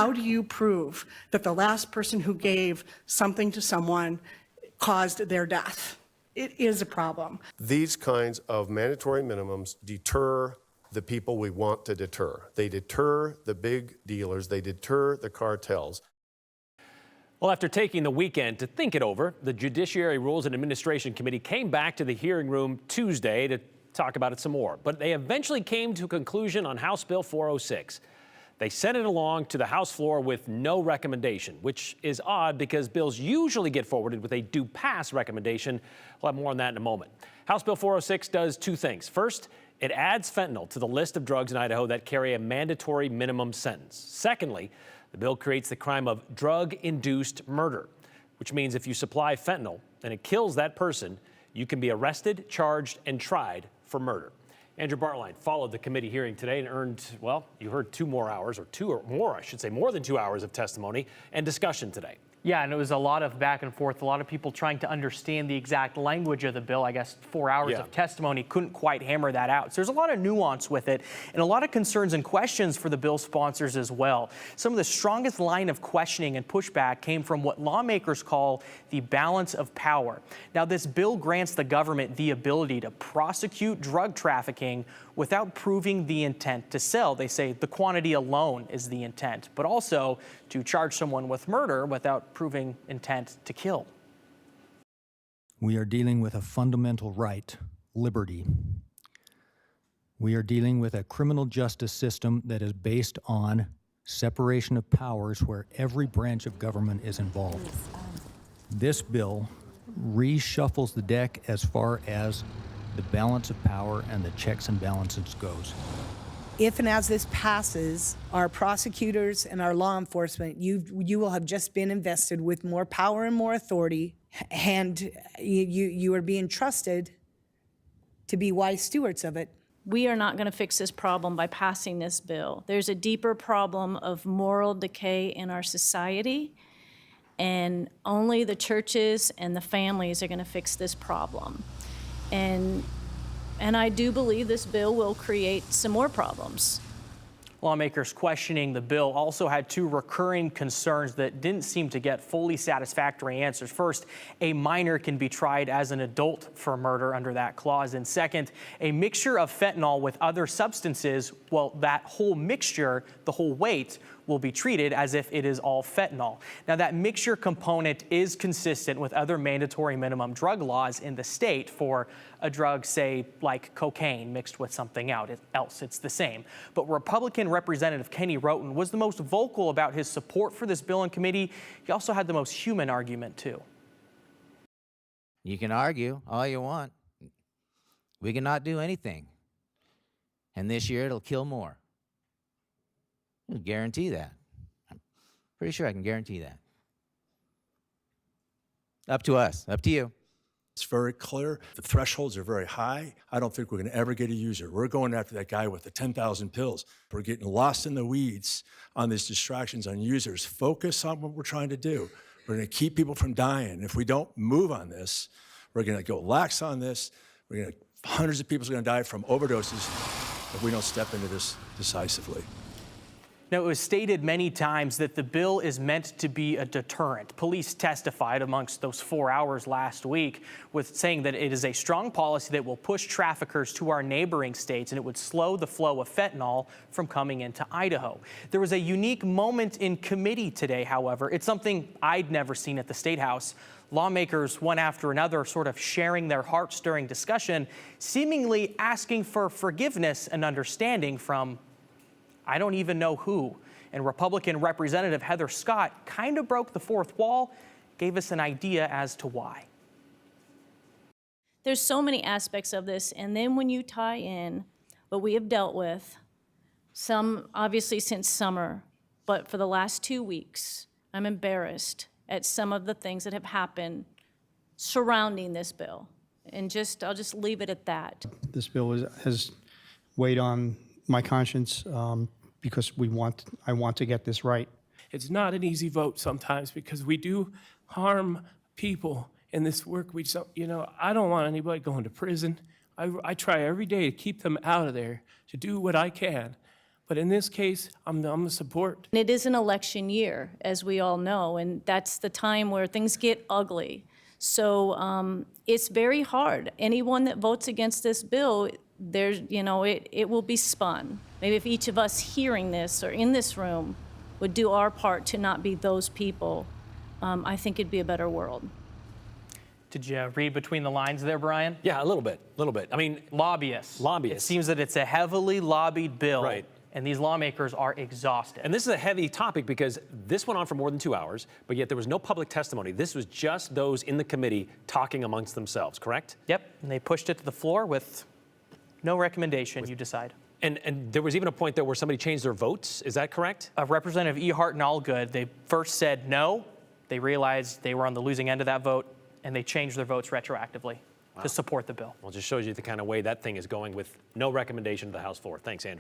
How do you prove that the last person who gave something to someone caused their death? It is a problem. These kinds of mandatory minimums deter the people we want to deter. They deter the big dealers. They deter the cartels. Well, after taking the weekend to think it over, the Judiciary Rules and Administration Committee came back to the hearing room Tuesday to talk about it some more. But they eventually came to a conclusion on House Bill 406. They sent it along to the House floor with no recommendation, which is odd because bills usually get forwarded with a do pass recommendation. We'll have more on that in a moment. House Bill 406 does two things. First, it adds fentanyl to the list of drugs in Idaho that carry a mandatory minimum sentence. Secondly, the bill creates the crime of drug-induced murder, which means if you supply fentanyl and it kills that person, you can be arrested, charged, and tried for murder. Andrew Bartline followed the committee hearing today and earned, well, you heard 2 more hours, or 2 or more, I should say, more than 2 hours of testimony and discussion today. Yeah, and it was a lot of back and forth, a lot of people trying to understand the exact language of the bill. I guess 4 hours of testimony couldn't quite hammer that out. So there's a lot of nuance with it and a lot of concerns and questions for the bill sponsors as well. Some of the strongest line of questioning and pushback came from what lawmakers call the balance of power. Now, this bill grants the government the ability to prosecute drug trafficking without proving the intent to sell. They say the quantity alone is the intent, but also to charge someone with murder without proving intent to kill. We are dealing with a fundamental right, liberty. We are dealing with a criminal justice system that is based on separation of powers where every branch of government is involved. This bill reshuffles the deck as far as the balance of power and the checks and balances goes. If and as this passes, our prosecutors and our law enforcement, you will have just been invested with more power and more authority, and you are being trusted to be wise stewards of it. We are not going to fix this problem by passing this bill. There's a deeper problem of moral decay in our society, and only the churches and the families are going to fix this problem. And I do believe this bill will create some more problems. Lawmakers questioning the bill also had 2 recurring concerns that didn't seem to get fully satisfactory answers. First, a minor can be tried as an adult for murder under that clause. And second, a mixture of fentanyl with other substances, well, that whole mixture, the whole weight, will be treated as if it is all fentanyl. Now, that mixture component is consistent with other mandatory minimum drug laws in the state for a drug, say, like cocaine mixed with something else. It's the same. But Republican Representative Kenny Roten was the most vocal about his support for this bill in committee. He also had the most human argument, too. You can argue all you want. We cannot do anything. And this year, it'll kill more. I can guarantee that. I'm pretty sure I can guarantee that. Up to us, up to you. It's very clear. The thresholds are very high. I don't think we're going to ever get a user. We're going after that guy with the 10,000 pills. We're getting lost in the weeds on these distractions on users. Focus on what we're trying to do. We're going to keep people from dying. If we don't move on this, we're going to go lax on this. Hundreds of people are going to die from overdoses if we don't step into this decisively. Now, it was stated many times that the bill is meant to be a deterrent. Police testified amongst those 4 hours last week with saying that it is a strong policy that will push traffickers to our neighboring states and it would slow the flow of fentanyl from coming into Idaho. There was a unique moment in committee today, however. It's something I'd never seen at the State House. Lawmakers, one after another, sort of sharing their hearts during discussion, seemingly asking for forgiveness and understanding from I don't even know who. And Republican Representative Heather Scott kind of broke the fourth wall, gave us an idea as to why. There's so many aspects of this, and then when you tie in what we have dealt with, some obviously since summer, but for the last 2 weeks, I'm embarrassed at some of the things that have happened surrounding this bill. And I'll just leave it at that. This bill has weighed on my conscience because I want to get this right. It's not an easy vote sometimes because we do harm people in this work. I don't want anybody going to prison. I try every day to keep them out of there, to do what I can. But in this case, I'm the support. And it is an election year, as we all know, and that's the time where things get ugly. So it's very hard. Anyone that votes against this bill, there's, you know, it will be spun. Maybe if each of us hearing this or in this room would do our part to not be those people, I think it'd be a better world. Did you read between the lines there, Brian? Yeah, a little bit. I mean, Lobbyists. Lobbyists. It seems that it's a heavily lobbied bill. Right. And these lawmakers are exhausted. and this is a heavy topic because this went on for more than 2 hours, but yet there was no public testimony. This was just those in the committee talking amongst themselves, correct? Yep, and they pushed it to the floor with no recommendation, you decide. And there was even a point there where somebody changed their votes. Is that correct? Representative Ehart and Allgood, they first said no. They realized they were on the losing end of that vote, and they changed their votes retroactively to support the bill. Well, it just shows you the kind of way that thing is going with no recommendation to the House floor. Thanks, Andrew.